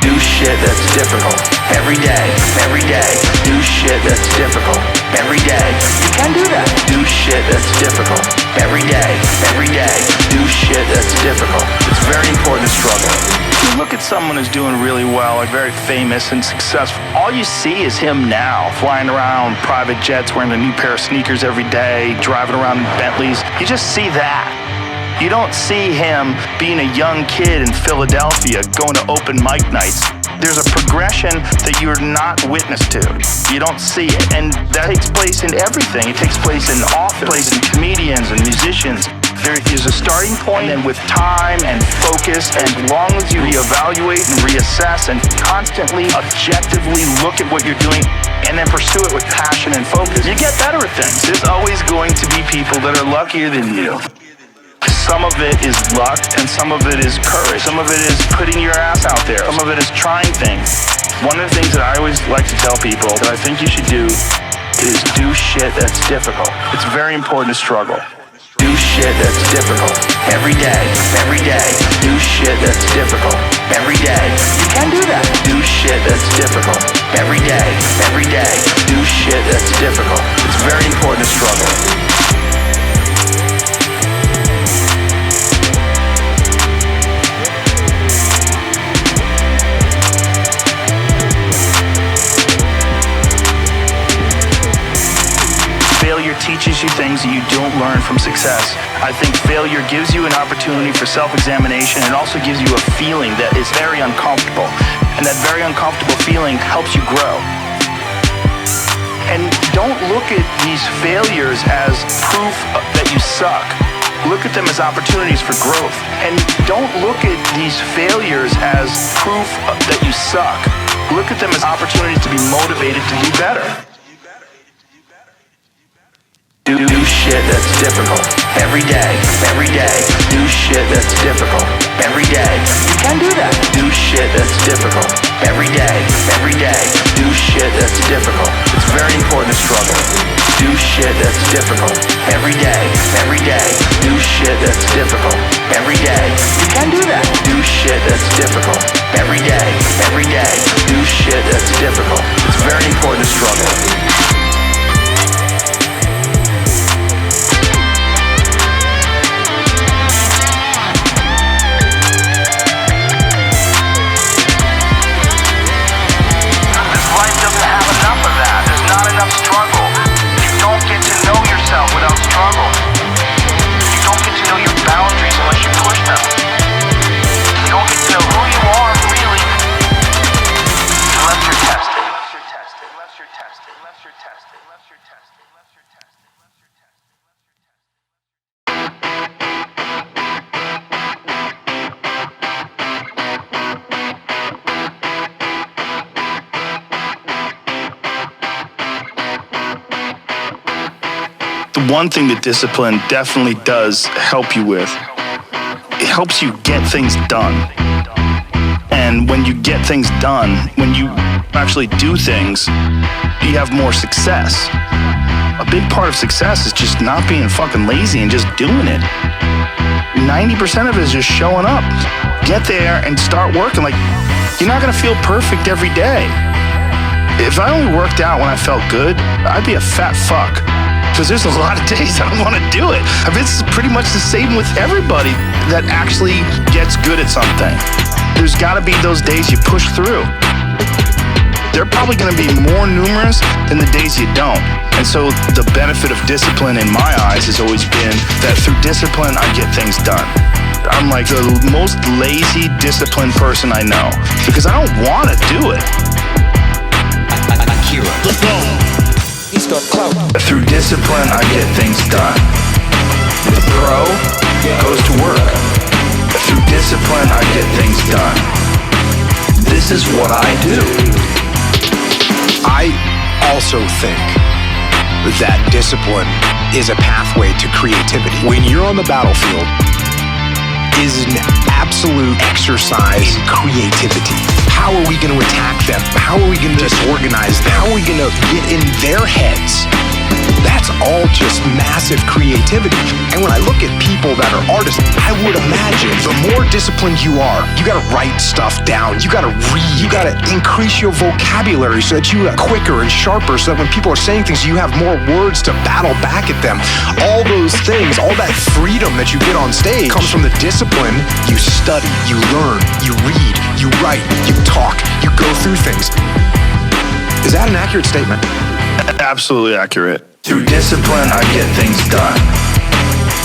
Do shit that's difficult every day, every day. Do shit that's difficult every day. You can do that. Do shit that's difficult every day, every day. Do shit that's difficult. It's very important to struggle. You look at someone who's doing really well, like very famous and successful. All you see is him now, flying around private jets, wearing a new pair of sneakers every day, driving around in Bentleys. You just see that. You don't see him being a young kid in Philadelphia going to open mic nights. There's a progression that you're not witness to. You don't see it. And that takes place in everything. It takes place in office, in comedians and musicians. There is a starting point, and then with time and focus, and as long as you reevaluate and reassess and constantly, objectively look at what you're doing and then pursue it with passion and focus, you get better at things. There's always going to be people that are luckier than you. Some of it is luck, and some of it is courage. Some of it is putting your ass out there. Some of it is trying things. One of the things that I always like to tell people that I think you should do is do shit that's difficult. It's very important to struggle. Do shit that's difficult every day, every day. Do shit that's difficult every day. You can do that. Do shit that's difficult every day, every day. Do shit that's difficult. It's very important to struggle. Failure teaches you things that you don't learn from success. I think failure gives you an opportunity for self-examination and also gives you a feeling that is very uncomfortable. And that very uncomfortable feeling helps you grow. And don't look at these failures as proof that you suck. Look at them as opportunities for growth. And don't look at these failures as proof that you suck. Look at them as opportunities to be motivated to do better. Do shit that's difficult every day, every day. Do shit that's difficult every day. You can do that. Do shit that's difficult every day, every day. Do shit that's difficult. It's very important to struggle. Do shit that's difficult every day, every day. Do shit that's difficult every day. You can do that. Do shit that's difficult every day, every day. Do shit that's difficult. It's very important to struggle. Struggle. You don't get to know yourself without struggle. You don't get to know your boundaries unless you push them. You don't get to know who you are really unless you're tested. Unless you're tested. Unless you're tested. Unless you're tested. Unless you're tested. Unless you're tested. One thing that discipline definitely does help you with, it helps you get things done. And when you get things done, when you actually do things, you have more success. A big part of success is just not being fucking lazy and just doing it. 90% of it is just showing up. Get there and start working. Like, you're not gonna feel perfect every day. If I only worked out when I felt good, I'd be a fat fuck. Because there's a lot of days I don't want to do it. I mean, it's pretty much the same with everybody that actually gets good at something. There's got to be those days you push through. they're probably going to be more numerous than the days you don't. And so the benefit of discipline in my eyes has always been that through discipline, I get things done. I'm like the most lazy, disciplined person I know because I don't want to do it. Akira. The Don. He's got clout. Through discipline, I get things done. The pro goes to work. Through discipline, I get things done. This is what I do. I also think that discipline is a pathway to creativity. When you're on the battlefield, is an absolute exercise in creativity. How are we going to attack them? How are we going to disorganize them? How are we going to get in their heads? That's all just massive creativity. And when I look at people that are artists, I would imagine the more disciplined you are, you got to write stuff down. You got to read. You got to increase your vocabulary so that you are quicker and sharper so that when people are saying things, you have more words to battle back at them. All those things, all that freedom that you get on stage comes from the discipline. You study, you learn, you read, you write, you talk, you go through things. Is that an accurate statement? Absolutely accurate. Through discipline, I get things done.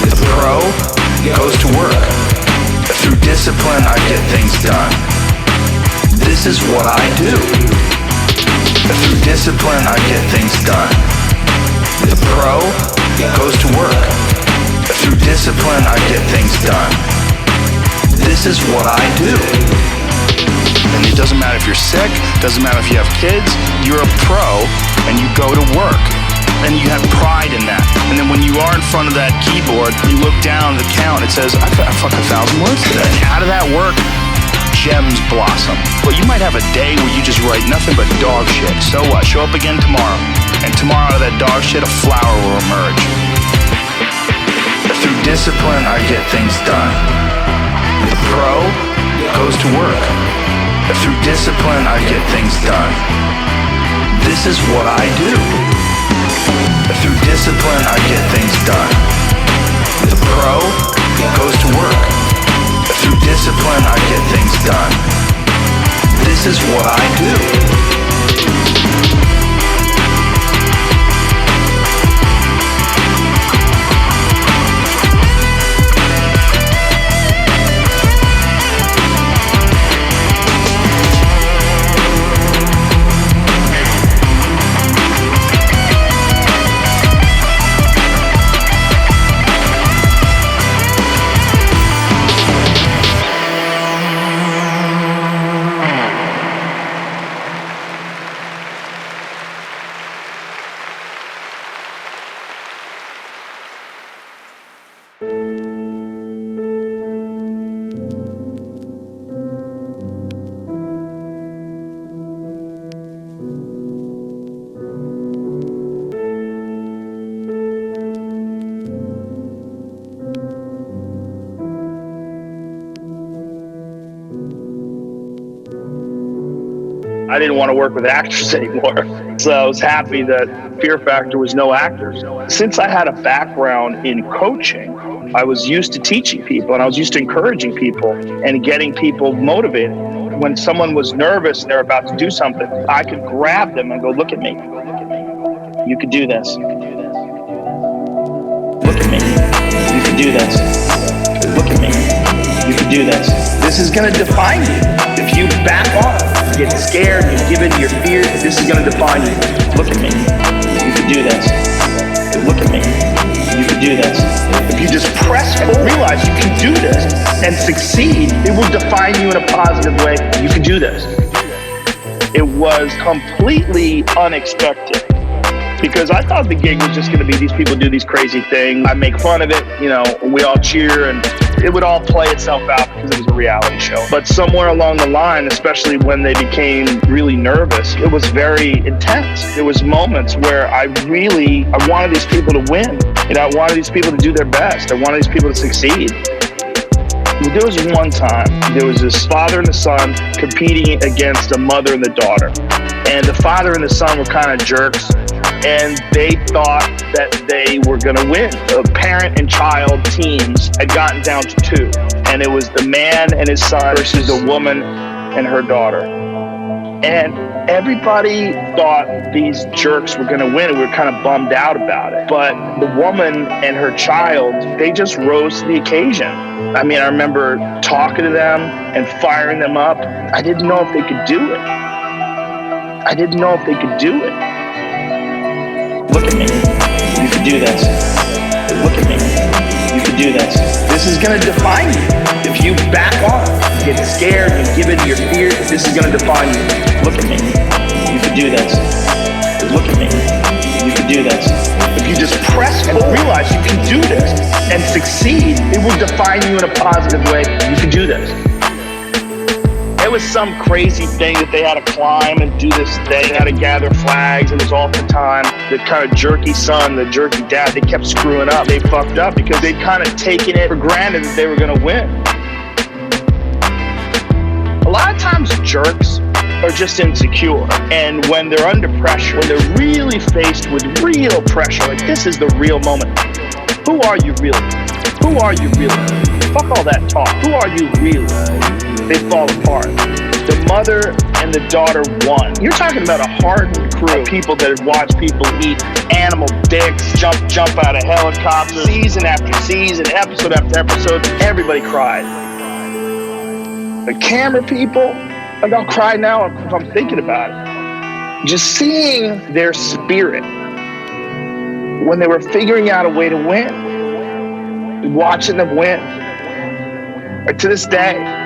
The pro goes to work. Through discipline, I get things done. This is what I do. Through discipline, I get things done. The pro goes to work. Through discipline, I get things done. This is what I do. And it doesn't matter if you're sick, doesn't matter if you have kids, you're a pro and you go to work. And you have pride in that. And then when you are in front of that keyboard, you look down at the count, it says, I fucking 1,000 words today. And out of that work, gems blossom. But you might have a day where you just write nothing but dog shit. So what? Show up again tomorrow. And tomorrow out of that dog shit, a flower will emerge. Through discipline, I get things done. The pro goes to work. Through discipline, I get things done. This is what I do. Through discipline, I get things done. The pro goes to work. Through discipline, I get things done. This is what I do. I didn't want to work with actors anymore. So I was happy that Fear Factor was no actors. Since I had a background in coaching, I was used to teaching people and I was used to encouraging people and getting people motivated. When someone was nervous and they're about to do something, I could grab them and go, look at me. You could do this. Look at me. You could do this. Look at me. You could do this. This is going to define you. If you back off, get scared, you give in to your fears, this is going to define you. Look at me. You can do this. Look at me. You can do this. If you just press and realize you can do this and succeed, it will define you in a positive way. You can do this. It was completely unexpected because I thought the gig was just going to be these people do these crazy things. I make fun of it, you know, we all cheer and it would all play itself out because it was a reality show. But somewhere along the line, especially when they became really nervous, it was very intense. There was moments where I wanted these people to win. And I wanted these people to do their best. I wanted these people to succeed. There was one time, there was this father and the son competing against a mother and the daughter. And the father and the son were kind of jerks. And they thought that they were going to win. The parent and child teams had gotten down to 2. And it was the man and his son versus the woman and her daughter. And everybody thought these jerks were going to win, and we were kind of bummed out about it. But the woman and her child, they just rose to the occasion. I mean, I remember talking to them and firing them up. I didn't know if they could do it. I didn't know if they could do it. Look at me. You can do this. Look at me. You can do this. This is going to define you. If you back off, get scared, and give in to your fear, this is going to define you. Look at me. You can do this. Look at me. You can do this. If you just press and realize you can do this and succeed, it will define you in a positive way. You can do this. It was some crazy thing that they had to climb and do this thing, had to gather flags. It was all the time. The kind of jerky son, the jerky dad, they kept screwing up. They fucked up because they'd kind of taken it for granted that they were going to win. A lot of times jerks are just insecure. And when they're under pressure, when they're really faced with real pressure, like this is the real moment. Who are you really? Who are you really? Fuck all that talk. Who are you really? They fall apart. The mother and the daughter won. You're talking about a hardened crew of people that have watched people eat animal dicks, jump out of helicopters, season after season, episode after episode. Everybody cried. The camera people, like I'll cry now if I'm thinking about it. Just seeing their spirit when they were figuring out a way to win, watching them win. Like to this day.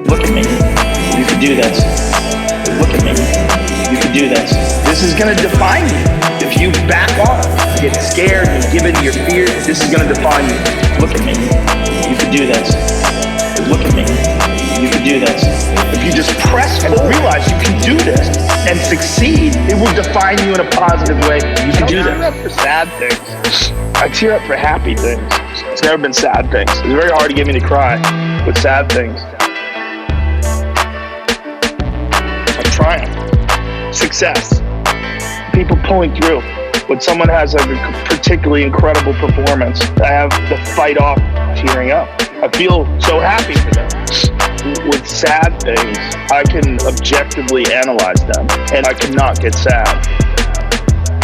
Look at me. You can do this. Look at me. You can do this. This is going to define you. If you back off, get scared, and give in to your fear, this is going to define you. Look at me. You can do this. Look at me. You can do this. If you just press and realize you can do this and succeed, it will define you in a positive way. You can do this. I tear up for sad things. I tear up for happy things. It's never been sad things. It's very hard to get me to cry with sad things. Triumph, success, people pulling through. When someone has like a particularly incredible performance, I have the fight off tearing up. I feel so happy for them. With sad things, I can objectively analyze them, and I cannot get sad.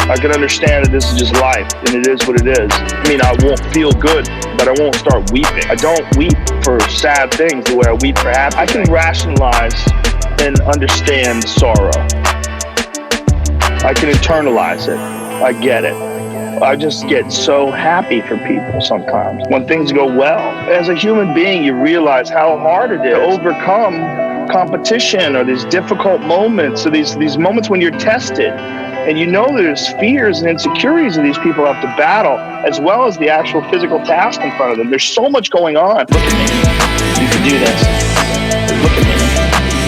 I can understand that this is just life, and it is what it is. I mean, I won't feel good, but I won't start weeping. I don't weep for sad things the way I weep for happy things. I can rationalize and understand sorrow. I can internalize it. I get it. I just get so happy for people sometimes when things go well. As a human being, you realize how hard it is to overcome competition or these difficult moments or these moments when you're tested. And you know there's fears and insecurities that these people have to battle, as well as the actual physical task in front of them. There's so much going on. Look at me. You can do this. Look at me.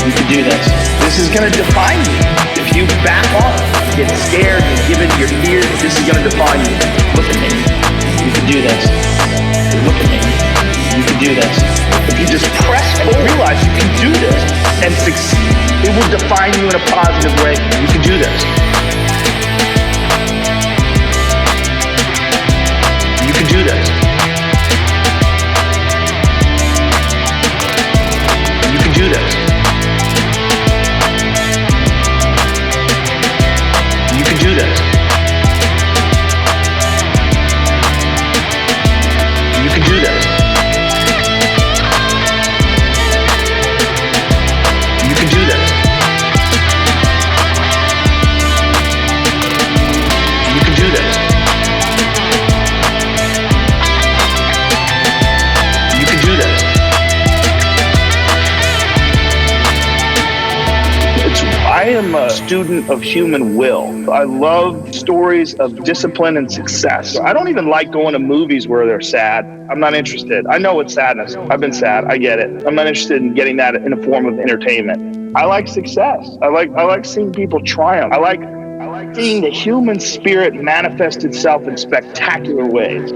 You can do this. This is going to define you. If you back off, get scared, and give in to your fears, this is going to define you. Look at me. You can do this. Look at me. You can do this. If you just press and realize you can do this and succeed, it will define you in a positive way. You can do this. You can do this. You can do this. You can do this. You can do this. You can do this. You can do this. You can do this. I am a student of human will. I love stories of discipline and success. I don't even like going to movies where they're sad. I'm not interested. I know it's sadness. I've been sad. I get it. I'm not interested in getting that in a form of entertainment. I like success. I like seeing people triumph. I like seeing the human spirit manifest itself in spectacular ways.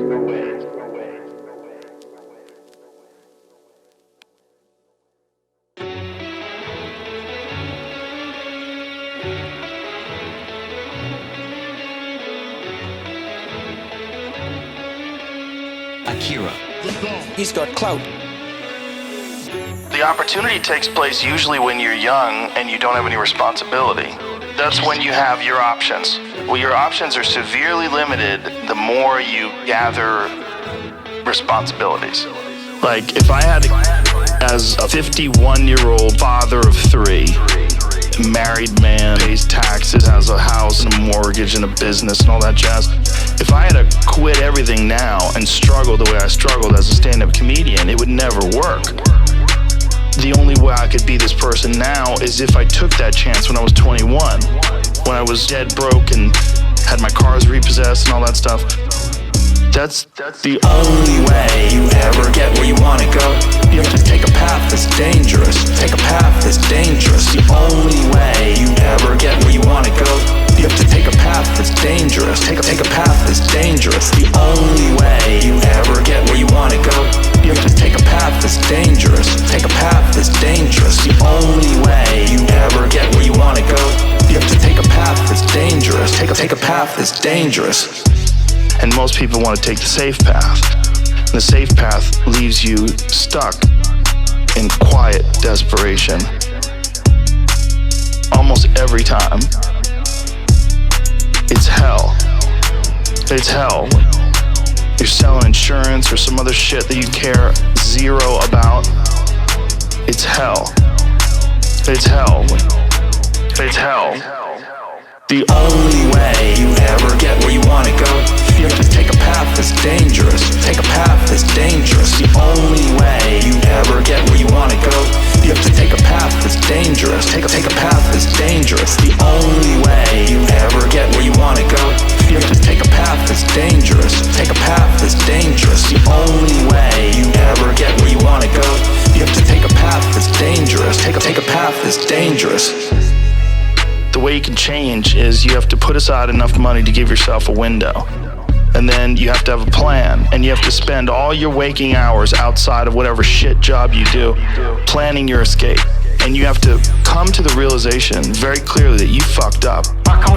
Akira. He's got clout. The opportunity takes place usually when you're young and you don't have any responsibility. That's when you have your options. Well, your options are severely limited the more you gather responsibilities. Like, if I had, as a 51-year-old father of 3, married man, pays taxes, has a house and a mortgage and a business and all that jazz, if I had to quit everything now and struggle the way I struggled as a stand-up comedian, it would never work. The only way I could be this person now is if I took that chance when I was 21, when I was dead broke and had my cars repossessed and all that stuff. That's the only way you ever get where you want to go. You have to take a path that's dangerous. Take a path that's dangerous. The only way you ever get where you want to go. You have to take a path that's dangerous. Take a path that's dangerous. The only way you ever get where you want to go. You have to take a path that's dangerous. Take a path that's dangerous. The only way you ever get where you want to go. You have to take a path that's dangerous. Take a path that's dangerous. And most people want to take the safe path. The safe path leaves you stuck in quiet desperation. Almost every time. It's hell. It's hell. You're selling insurance or some other shit that you care zero about. It's hell. It's hell. It's hell. The only way you ever get where you want to go, you have to take a path that's dangerous. Take a path that's dangerous. The only way you ever get where you want to go, you have to take a path that's dangerous. Take a path that's dangerous. The only way you ever get where you want to go, you have to take a path that's dangerous. Take a path that's dangerous. The only way you ever get where you want to go, you have to take a path that's dangerous. Take a path that's dangerous. The way you can change is you have to put aside enough money to give yourself a window. And then you have to have a plan. And you have to spend all your waking hours outside of whatever shit job you do planning your escape. And you have to come to the realization very clearly that you fucked up.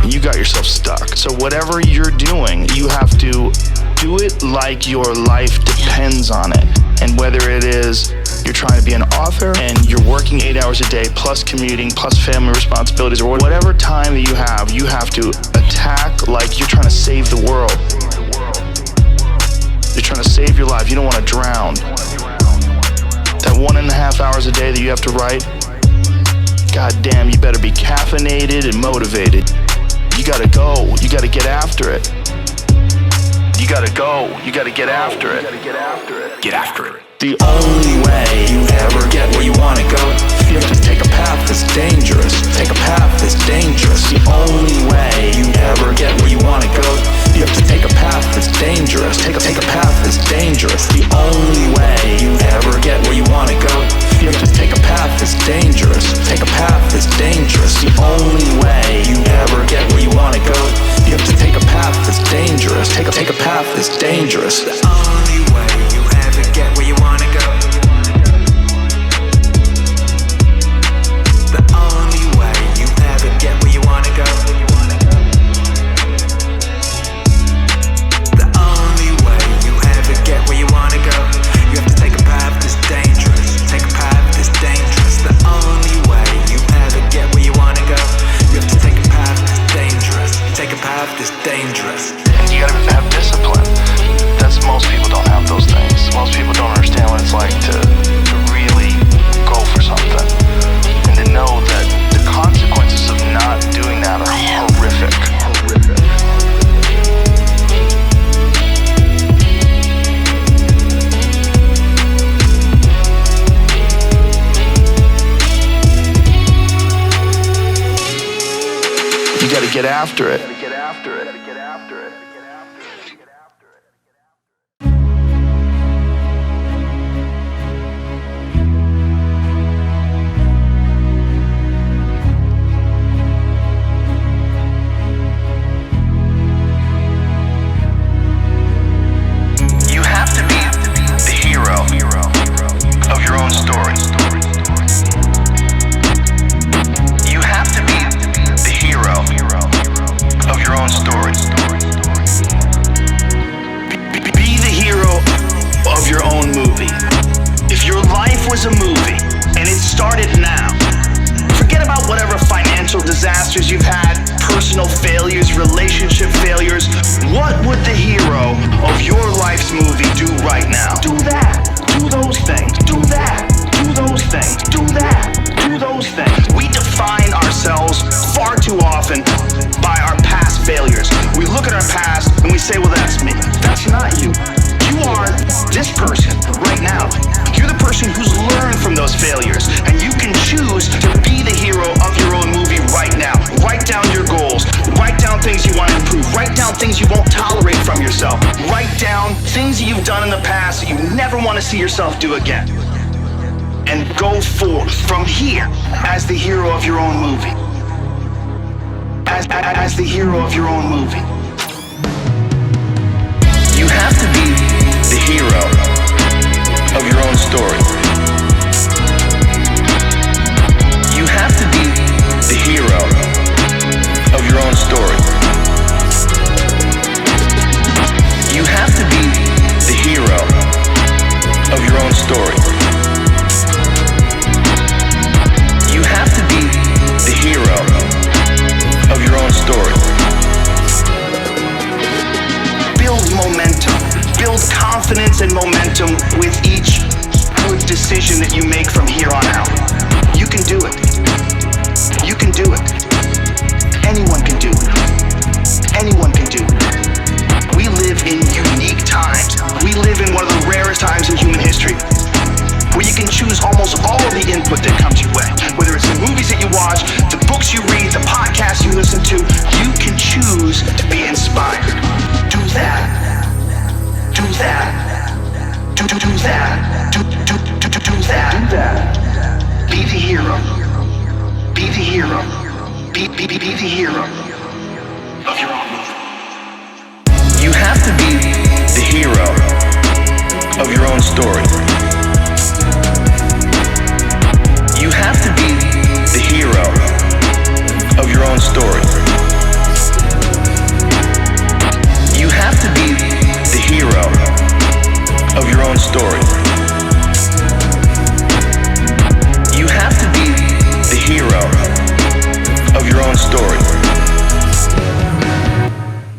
You got yourself stuck. So whatever you're doing, you have to do it like your life depends on it. And whether it is you're trying to be an author and you're working 8 hours a day plus commuting plus family responsibilities, or whatever time that you have to attack like you're trying to save the world. You're trying to save your life. You don't want to drown. That 1.5 hours a day that you have to write, god damn, you better be caffeinated and motivated. You gotta go. You gotta get after it. You gotta go. You gotta get after it. Get after it. The only way you ever get where you want to go, you have to take a path that's dangerous. Take a path that's dangerous. The only way you ever get where you want to go, you have to take a path that's dangerous. Take a path that's dangerous. The only way you ever get where you want to go, you have to take a path that's dangerous. Take a path that's dangerous. The only way you ever get where you want to go, you have to take a path that's dangerous. Take a path that's dangerous. The only way you ever get where you want to go. The only way you ever get where you want to go. The only way you ever get where you want to go, you have to take a path that's dangerous. Take a path that's dangerous. The only way you ever get where you want to go, you have to take a path that's dangerous. Take a path that's dangerous. And you gotta have discipline. That's most people don't have those things. Most people don't understand what it's like to really go for something and to know that the consequences of not doing that are horrific. You gotta get after it. disasters you've had, personal failures, relationship failures. What would the hero of your life's movie do right now? Do that. Do those things. Do that. Do those things. Do that. Do those things. We define ourselves far too often by our past failures. We look at our past and we say, well, that's me. That's not you. You are this person right now. You're the person who's learned from those failures, and you can choose to be the hero of your own movie right now. Write down your goals. Write down things you want to improve. Write down things you won't tolerate from yourself. Write down things that you've done in the past that you never want to see yourself do again. And go forth from here as the hero of your own movie. As the hero of your own movie. You have to be the hero of your own story. You have to be the hero of your own story. You have to be the hero of your own story. You have to be the hero of your own story. Build momentum. Build confidence and momentum with each good decision that you make from here on out. You can do it. You can do it. Anyone can do it. Anyone can do it. We live in unique times. We live in one of the rarest times in human history where you can choose almost all of the input that comes your way. Whether it's the movies that you watch, the books you read, the podcasts you listen to, you can choose to be inspired. Do that. Do that. Do that. Do that. Do that. Be the hero. Be the hero. Be the hero of your own movie. You have to be the hero of your own story. You have to be the hero of your own story. You have to be the hero of your own story. You have to be the hero of your own story.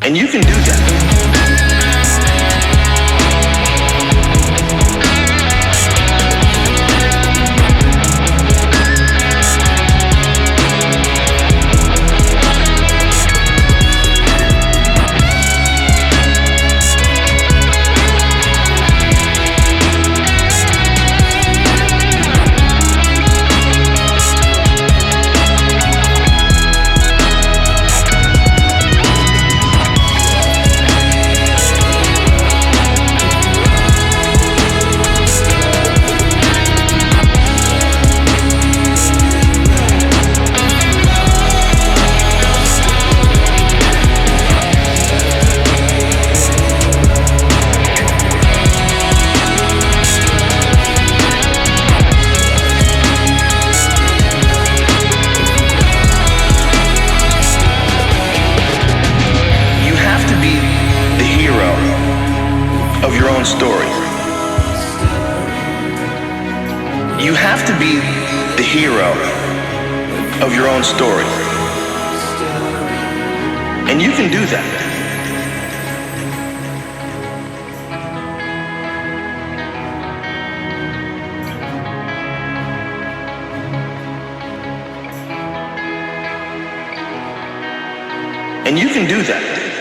And you can do that. Story. You have to be the hero of your own story. And you can do that. And you can do that.